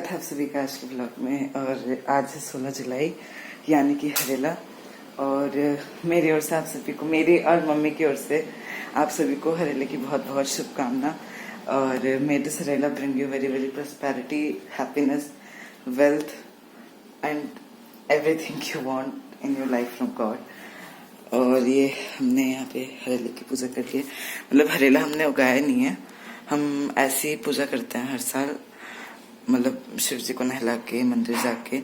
स्वागत है आप सभी का आज के ब्लॉग में। और आज है 16 जुलाई यानी कि हरेला। और मेरी ओर से आप सभी को, मेरी और मम्मी की ओर से आप सभी को हरेले की बहुत बहुत शुभकामना। और may this Harela bring you very very prosperity, happiness, wealth and everything you want in your life from God. और ये हमने यहाँ पे हरेले की पूजा कर ली है। मतलब हरेला हमने उगाया नहीं है, हम ऐसे ही पूजा करते हैं हर साल, मतलब शिव जी को नहला के मंदिर जाके।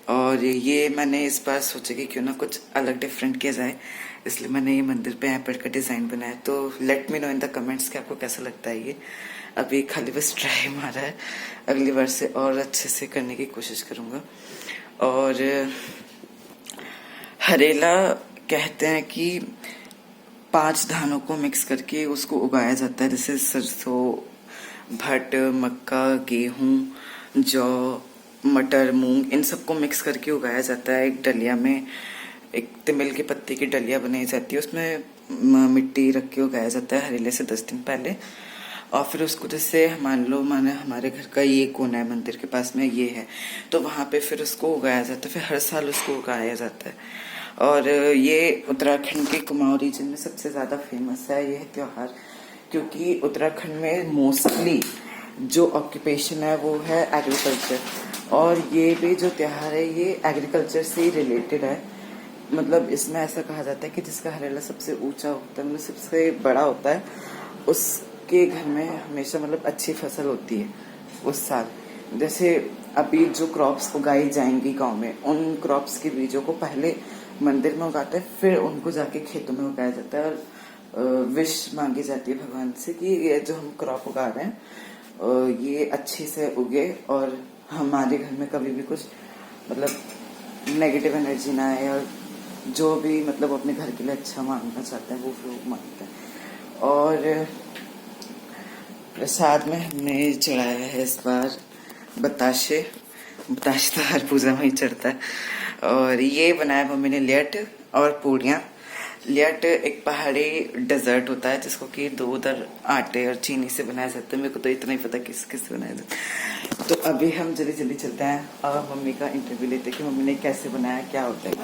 और ये मैंने इस बार सोचा कि क्यों ना कुछ अलग डिफरेंट किया जाए, इसलिए मैंने ये मंदिर पे एप्पल का डिजाइन बनाया। तो let me know in the comments कि आपको कैसा लगता है ये। अभी खाली बस ट्राई मारा है, अगली बार से और अच्छे से करने की कोशिश करूंगा। और हरेला कहते हैं कि 5 धानों को मिक्स करके उसको उगाया जाता है, जैसे सरसों, भट, मक्का, गेहूं, जौ, मटर, मूंग, इन सबको मिक्स करके उगाया जाता है। एक डलिया में, एक तिमिल के पत्ते की डलिया बनाई जाती है, उसमें मिट्टी रख के उगाया जाता है हरेले से 10 दिन पहले। और फिर उसको जैसे मान लो माने हमारे घर का ये कोना है, मंदिर के पास में ये है, तो वहां पे फिर उसको उगाया जाता है। फिर हर साल उसको उगाया जाता है। और ये उत्तराखंड के कुमाऊं रीजन में सबसे ज्यादा फेमस है यह त्योहार, क्योंकि उत्तराखंड में मोस्टली जो ऑक्यूपेशन है वो है एग्रीकल्चर। और ये भी जो त्योहार है ये एग्रीकल्चर से ही रिलेटेड है। मतलब इसमें ऐसा कहा जाता है कि जिसका हरेला सबसे ऊंचा होता है, मतलब सबसे बड़ा होता है, उसके घर में हमेशा मतलब अच्छी फसल होती है उस साल। जैसे अभी जो क्रॉप्स उगाई जाएंगी गांव में, उन क्रॉप्स के बीजों को पहले मंदिर में उगाते हैं, फिर उनको जाके खेतों में उगाया जाता है। और विश मांगी जाती है भगवान से कि ये जो हम क्रॉप उगा रहे हैं ये अच्छे से उगे और हमारे घर में कभी भी कुछ मतलब नेगेटिव एनर्जी ना आए। और जो भी मतलब अपने घर के लिए अच्छा मांगना चाहते हैं वो फिर मांगते हैं। और प्रसाद में हमने चढ़ाया है इस बार बताशे। बताशे तो हर पूजा में ही चढ़ता है। और ये बनाया मम्मी ने लियट और पूड़ियाँ। लियट एक पहाड़ी डेजर्ट होता है जिसको कि दूध, आटे और चीनी से बनाया जाता है। मेरे को तो इतना ही पता किस किस से बनाया जाता है। तो अभी हम जल्दी जल्दी चलते हैं और मम्मी का इंटरव्यू लेते हैं कि मम्मी ने कैसे बनाया, क्या होता है।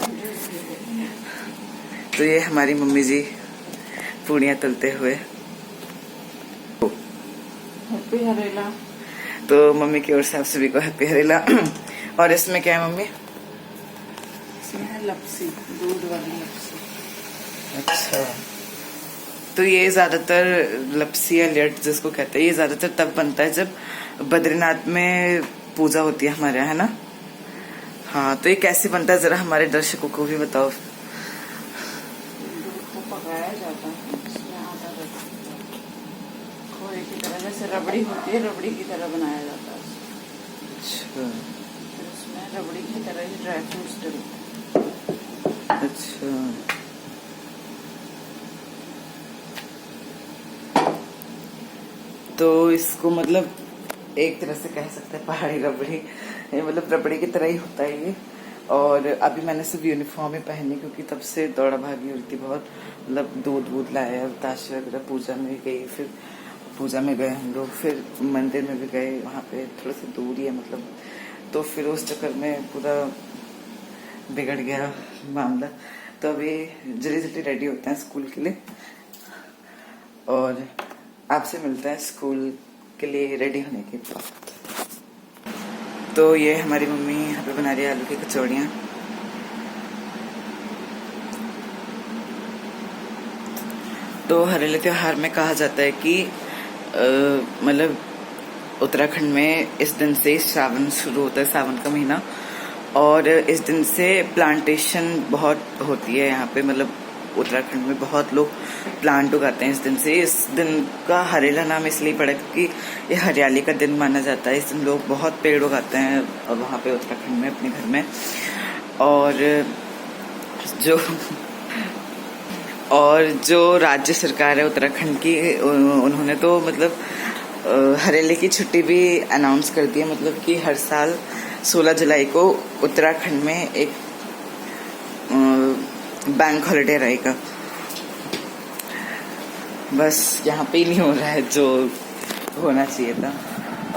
तो ये हमारी मम्मी जी पूड़ियाँ तलते हुए। हैप्पी हरेला। तो मम्मी की ओर से आप सभी को हैप्पी हरेला। और इसमें क्या है मम्मी? इसमें है लपसी, दूध वाली लपसी। अच्छा, तो ये ज्यादातर लपसी या लियट जिसको कहते हैं, ये ज्यादातर तब बनता है जब बद्रीनाथ में पूजा होती है हमारे यहाँ, है ना? हाँ, तो ये कैसे बनता है जरा हमारे दर्शकों को भी बताओ। दूध को पकाया जाता है, इसमें आटा रहता है, खोए की तरह, जैसे रबड़ी होती है रबड़ी की तरह बनाया जाता है। अच्छा, फिर उसमें रबड़ी की तरह ही ड्राई फ्रूट्स डलते हैं। अच्छा, तो इसको मतलब एक तरह से कह सकते हैं पहाड़ी रबड़ी, मतलब रबड़ी की तरह ही होता है ये। और अभी मैंने सिर्फ यूनिफॉर्म ही पहनी क्योंकि तब से दौड़ा भागी हुई थी बहुत। मतलब दूध वूध लाया, ताशे वगैरह, पूजा में गई, फिर पूजा में गए हम लोग, फिर मंदिर में भी गए, वहाँ पे थोड़ा सा दूर ही है मतलब। तो फिर उस चक्कर में पूरा बिगड़ गया मामला। तो अभी जल्दी जल्दी रेडी होते हैं स्कूल के लिए और आपसे मिलता है स्कूल के लिए रेडी होने के बाद। तो ये हमारी मम्मी यहाँ पे बना रही है आलू की कचौड़ियाँ। तो हरेले त्योहार में कहा जाता है कि मतलब उत्तराखंड में इस दिन से श्रावण शुरू होता है, सावन का महीना। और इस दिन से प्लांटेशन बहुत होती है यहाँ पे, मतलब उत्तराखंड में बहुत लोग प्लांट उगाते हैं इस दिन से। इस दिन का हरेला नाम इसलिए पड़ा क्योंकि ये हरियाली का दिन माना जाता है। इस दिन लोग बहुत पेड़ उगाते हैं और वहाँ पे उत्तराखंड में अपने घर में। और जो राज्य सरकार है उत्तराखंड की, उन्होंने तो मतलब हरेले की छुट्टी भी अनाउंस कर दी है। मतलब कि हर साल 16 जुलाई को उत्तराखंड में एक बैंक हॉलिडे रहेगा। बस यहाँ पे ही नहीं हो रहा है जो होना चाहिए था।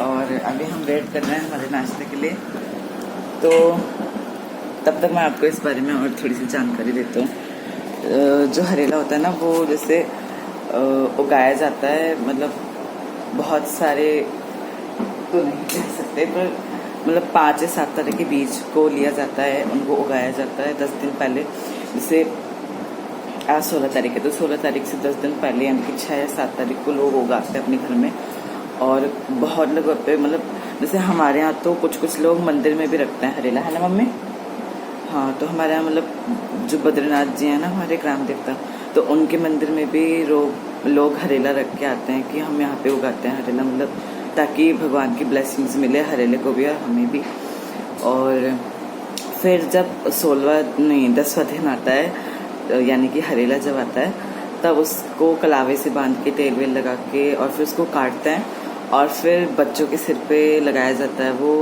और अभी हम वेट कर रहे हैं हमारे नाश्ते के लिए। तो तब तक मैं आपको इस बारे में और थोड़ी सी जानकारी देता हूँ। जो हरेला होता है ना, वो जैसे उगाया जाता है, मतलब बहुत सारे तो नहीं कह सकते, पर मतलब 5 या 7 तरह के बीज को लिया जाता है, उनको उगाया जाता है 10 दिन पहले। जैसे आज 16 तारीख है, तो 16 तारीख से 10 दिन पहले यानी कि 6 या 7 तारीख को लोग उगाते हैं अपने घर में। और बहुत लोग पे मतलब जैसे हमारे यहाँ तो कुछ लोग मंदिर में भी रखते हैं हरेला, है ना मम्मी? हाँ, तो हमारे यहाँ मतलब जो बद्रीनाथ जी हैं ना, हमारे ग्राम देवता, तो उनके मंदिर में भी लोग हरेला रख के आते हैं कि हम यहाँ पे उगाते हैं हरेला, मतलब ताकि भगवान की ब्लेसिंग्स मिले हरेले को भी और हमें भी। और फिर जब 10वां दिन आता है, यानी कि हरेला जब आता है, तब उसको कलावे से बांध के तेल वेल लगा के और फिर उसको काटते हैं और फिर बच्चों के सिर पे लगाया जाता है। वो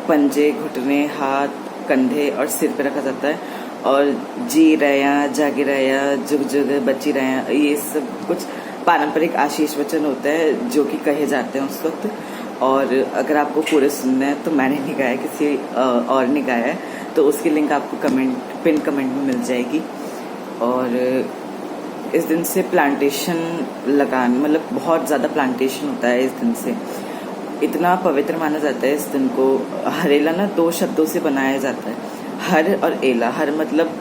पंजे, घुटने, हाथ, कंधे और सिर पे रखा जाता है और जी रया, जागी रया, जुग जुग बची रया, ये सब कुछ पारंपरिक आशीष वचन होता है जो कि कहे जाते हैं उस वक्त। और अगर आपको पूरे सुनना है तो मैंने नहीं गाया, किसी और ने गाया है, तो उसकी लिंक आपको पिन कमेंट में मिल जाएगी। और इस दिन से प्लांटेशन लगाने, मतलब बहुत ज़्यादा प्लांटेशन होता है इस दिन से, इतना पवित्र माना जाता है इस दिन को। हरेला ना 2 शब्दों से बनाया जाता है, हर और एला। हर मतलब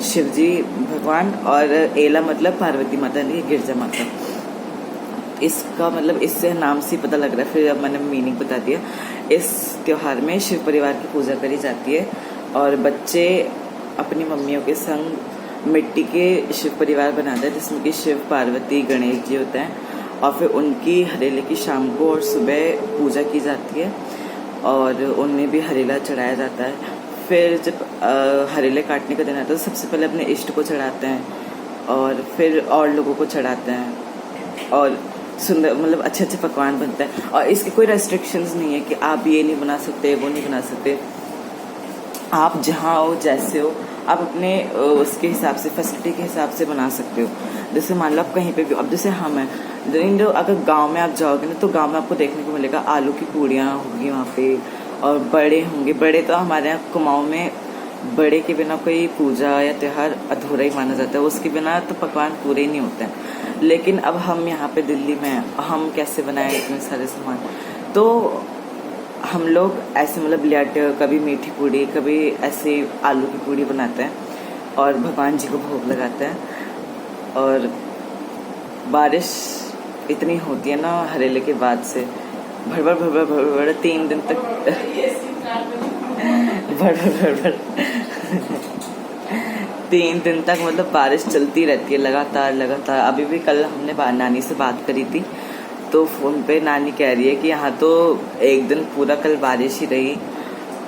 शिव जी भगवान और एला मतलब पार्वती माता, यानी गिरजा माता। इसका मतलब इससे नाम से पता लग रहा है, फिर अब मैंने मीनिंग बता दिया। इस त्योहार में शिव परिवार की पूजा करी जाती है और बच्चे अपनी मम्मियों के संग मिट्टी के शिव परिवार बनाते हैं, जिसमें कि शिव, पार्वती, गणेश जी होते हैं। और फिर उनकी हरेले की शाम को और सुबह पूजा की जाती है और उन्हें भी हरेला चढ़ाया जाता है। फिर जब हरेले काटने का दिन आता है तो सबसे पहले अपने इष्ट को चढ़ाते हैं और फिर और लोगों को चढ़ाते हैं और सुंदर मतलब अच्छे अच्छे पकवान बनते हैं। और इसके कोई रेस्ट्रिक्शंस नहीं है कि आप ये नहीं बना सकते, वो नहीं बना सकते। आप जहाँ हो, जैसे हो, आप अपने उसके हिसाब से, फैसिलिटी के हिसाब से बना सकते हो। जैसे मान लो आप कहीं पे भी, अब जैसे हम हैं, अगर गांव में आप जाओगे ना, तो गांव में आपको देखने को मिलेगा आलू की पूड़ियाँ होगी वहाँ पे और बड़े होंगे। बड़े तो हमारे यहाँ कुमाऊँ में बड़े के बिना कोई पूजा या त्यौहार अधूरा ही माना जाता है, उसके बिना तो पकवान पूरे ही नहीं होते हैं। लेकिन अब हम यहाँ पे दिल्ली में, हम कैसे बनाएं इतने सारे सामान? तो हम लोग ऐसे मतलब लेट, कभी मीठी पूड़ी, कभी ऐसे आलू की पूड़ी बनाते हैं और भगवान जी को भोग लगाते हैं। और बारिश इतनी होती है ना हरेले के बाद से, भड़बड़ भड़बड़ भड़बड़ 3 दिन तक भड़बड़ 3 दिन तक मतलब बारिश चलती रहती है लगातार। अभी भी कल हमने नानी से बात करी थी, तो फोन पे नानी कह रही है कि यहाँ तो एक दिन पूरा कल बारिश ही रही।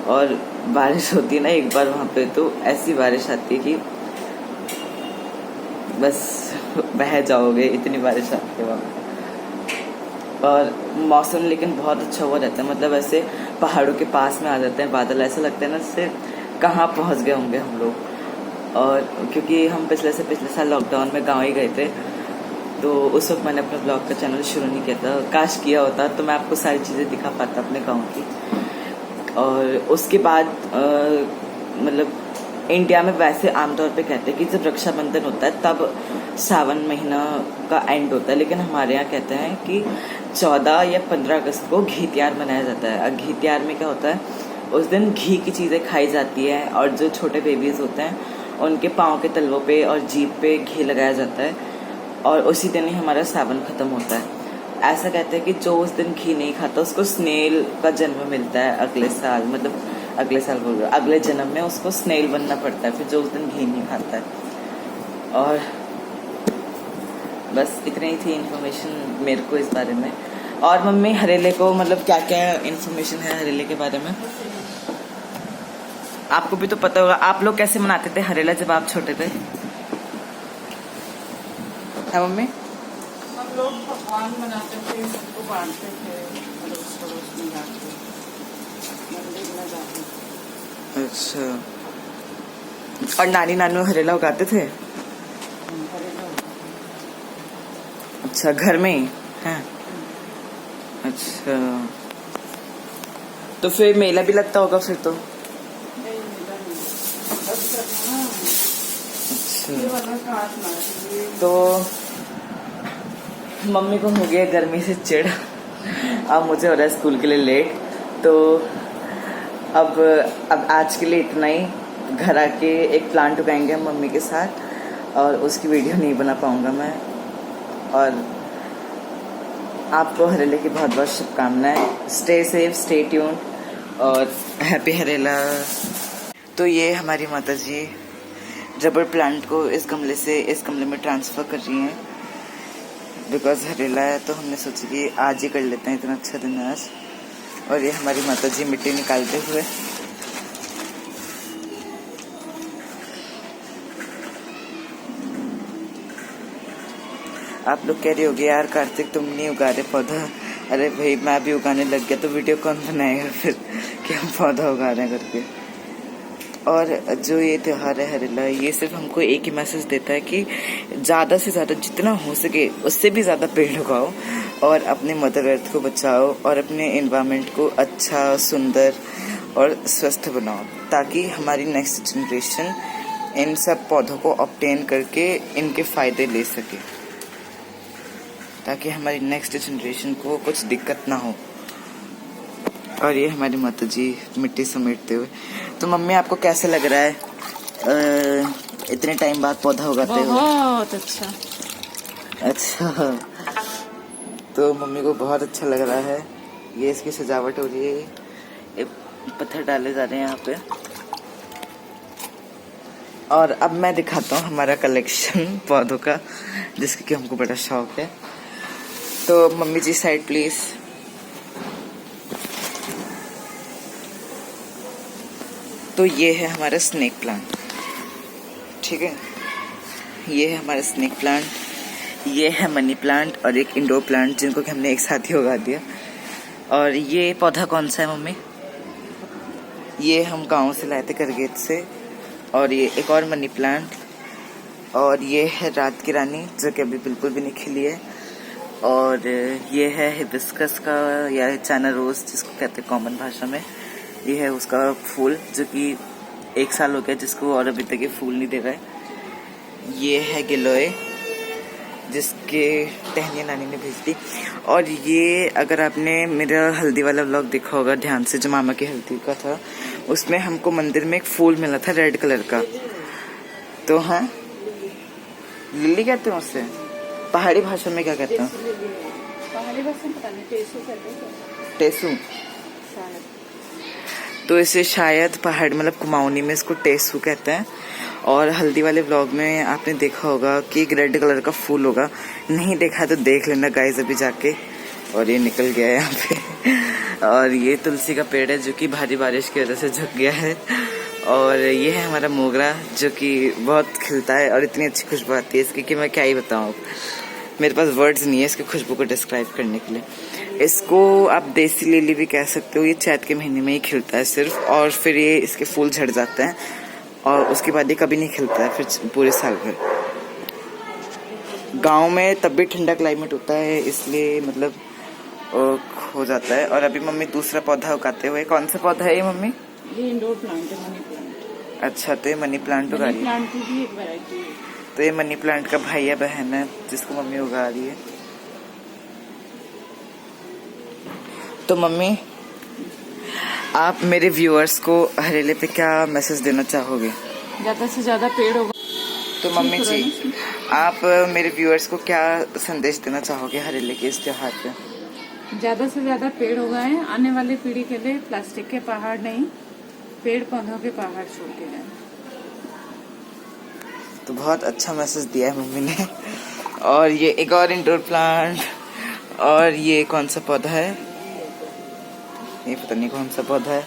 और बारिश होती है ना एक बार वहाँ पे, तो ऐसी बारिश आती है कि बस बह जाओगे, इतनी बारिश आती है वहाँ पे। और मौसम लेकिन बहुत अच्छा हुआ रहता है, मतलब ऐसे पहाड़ों के पास में आ जाते हैं बादल, ऐसा लगता है ना जैसे कहाँ पहुँच गए होंगे हम लोग। और क्योंकि हम पिछले साल लॉकडाउन में गाँव ही गए थे, तो उस वक्त मैंने अपने ब्लॉग का चैनल शुरू नहीं किया था। काश किया होता तो मैं आपको सारी चीज़ें दिखा पाता अपने गांव की। और उसके बाद मतलब इंडिया में वैसे आमतौर पे कहते हैं कि जब रक्षाबंधन होता है तब सावन महीना का एंड होता है, लेकिन हमारे यहाँ कहते हैं कि 14 या 15 अगस्त को घी त्योहार मनाया जाता है। घी त्योहार में क्या होता है, उस दिन घी की चीज़ें खाई जाती है और जो छोटे बेबीज़ होते हैं उनके पाँव के तलवों पे और जीभ पे घी लगाया जाता है और उसी दिन ही हमारा सावन खत्म होता है। ऐसा कहते हैं कि जो उस दिन घी नहीं खाता उसको स्नेल का जन्म मिलता है अगले साल, मतलब अगले साल बोल रहा, अगले जन्म में उसको स्नेल बनना पड़ता है फिर, जो उस दिन घी नहीं खाता है। और बस इतनी ही थी इन्फॉर्मेशन मेरे को इस बारे में। और मम्मी हरेले को मतलब क्या क्या इन्फॉर्मेशन है हरेले के बारे में? आपको भी तो पता होगा। आप लोग कैसे मनाते थे हरेला जब आप छोटे थे? है मम्मी? हम लोग पकवान बनाते थे, सबको बांटते थे, अड़ोस पड़ोस में जाके, मंदिर में जाते। अच्छा, और नानी नानू हरेला उगाते थे? हरेला। अच्छा, घर में ही? हाँ। अच्छा। अच्छा, तो फिर मेला भी लगता होगा फिर तो। नहीं मिला नहीं, बस करना। अच्छा, ये वाला काट मार दीजिए। तो मम्मी को हो गया गर्मी से चिढ़, अब मुझे हो रहा है स्कूल के लिए लेट, तो अब आज के लिए इतना ही। घर आके एक प्लांट उगाएंगे हम मम्मी के साथ, और उसकी वीडियो नहीं बना पाऊंगा मैं। और आपको हरेले की बहुत बहुत शुभकामनाएं। स्टे सेफ, स्टे ट्यून और हैप्पी हरेला। तो ये हमारी माता जी रबर प्लांट को इस गमले से इस गमले में ट्रांसफ़र कर रही हैं, बिकॉज हरेला है तो हमने सोचा कि आज ही कर लेते हैं, इतना अच्छा दिन है आज। और ये हमारी माता जी मिट्टी निकालते हुए। आप लोग कह रहे होगे यार कार्तिक तुम नहीं उगा रहे पौधा। अरे भाई मैं भी उगाने लग गया तो वीडियो कौन बनाएगा फिर कि हम पौधा उगा रहे हैं करके। और जो ये त्यौहार है हरेला, ये सिर्फ हमको एक ही मैसेज देता है कि ज़्यादा से ज़्यादा जितना हो सके उससे भी ज़्यादा पेड़ उगाओ और अपने मदर अर्थ को बचाओ और अपने एनवायरनमेंट को अच्छा, सुंदर और स्वस्थ बनाओ, ताकि हमारी नेक्स्ट जनरेशन इन सब पौधों को ऑब्टेन करके इनके फ़ायदे ले सके, ताकि हमारी नेक्स्ट जनरेशन को कुछ दिक्कत ना हो। और ये हमारी माता जी मिट्टी समेटते हुए। तो मम्मी आपको कैसे लग रहा है इतने टाइम बाद पौधा उगाते हुए? बहुत अच्छा। अच्छा, तो मम्मी को बहुत अच्छा लग रहा है। ये इसकी सजावट हो रही है, ये पत्थर डाले जा रहे हैं यहाँ पे। और अब मैं दिखाता हूँ हमारा कलेक्शन पौधों का, जिसके कि हमको बड़ा शौक है। तो मम्मी जी साइड प्लीज। तो ये है हमारा स्नेक प्लांट, ठीक है, ये है हमारा स्नेक प्लांट, ये है मनी प्लांट और एक इंडोर प्लांट जिनको कि हमने एक साथ ही उगा दिया। और ये पौधा कौन सा है मम्मी? ये हम गांव से लाए थे करगेट से। और ये एक और मनी प्लांट, और ये है रात की रानी जो कि अभी बिल्कुल भी नहीं खिली है। और ये है हिबिस्कस का या चाइना रोज जिसको कहते हैं कॉमन भाषा में। ये है उसका फूल जो कि 1 साल हो गया जिसको, और अभी तक ये फूल नहीं दे रहा है। ये है गिलोय जिसके टहनियाँ नानी ने भेज दी। और ये अगर आपने मेरा हल्दी वाला व्लॉग देखा होगा ध्यान से, जो मामा की हल्दी का था, उसमें हमको मंदिर में एक फूल मिला था रेड कलर का। तो हाँ, लिली कहते हैं उससे, पहाड़ी भाषा में क्या कहते हैं? पहाड़ी भाषा में पता नहीं, टेसू कहते हैं। टेसू। तो इसे शायद पहाड़ मतलब कुमाऊनी में इसको टेसू कहते हैं। और हल्दी वाले व्लॉग में आपने देखा होगा कि एक रेड कलर का फूल होगा, नहीं देखा तो देख लेना गाइस अभी जाके। और ये निकल गया है यहाँ पे। और ये तुलसी का पेड़ है जो कि भारी बारिश की वजह से झुक गया है। और ये है हमारा मोगरा जो कि बहुत खिलता है और इतनी अच्छी खुशबू आती है इसकी कि मैं क्या ही बताऊँ, मेरे पास वर्ड्स नहीं है इसकी खुशबू को डिस्क्राइब करने के लिए। इसको आप देसी लिली भी कह सकते हो। ये चैत के महीने में ही खिलता है सिर्फ, और फिर ये इसके फूल झड़ जाते हैं और उसके बाद ये कभी नहीं खिलता है फिर पूरे साल भर। गांव में तब भी ठंडा क्लाइमेट होता है इसलिए मतलब हो जाता है। और अभी मम्मी दूसरा पौधा उगाते हुए, कौन सा पौधा है ये मम्मी? ये इंडोर प्लांट है, मनी प्लांट। अच्छा, तो ये मनी प्लांट उगा रही है। प्लांट की भी एक वैरायटी है। तो ये मनी प्लांट का भाई या बहन है जिसको मम्मी उगा रही है। तो मम्मी आप मेरे व्यूअर्स को हरेले पे क्या मैसेज देना चाहोगे? ज्यादा से ज्यादा पेड़ होगा। तो मम्मी जी आप मेरे व्यूअर्स को क्या संदेश देना चाहोगे हरेले के इस त्योहार पे? ज्यादा से ज्यादा पेड़ उगाएं, आने वाली पीढ़ी के लिए प्लास्टिक के पहाड़ नहीं, पेड़ पौधों के पहाड़ छोड़ के जाएं। तो बहुत अच्छा मैसेज दिया है मम्मी ने। और ये एक और इंडोर प्लांट, और ये कौन सा पौधा है? ये पता नहीं कौन सा पौधा है।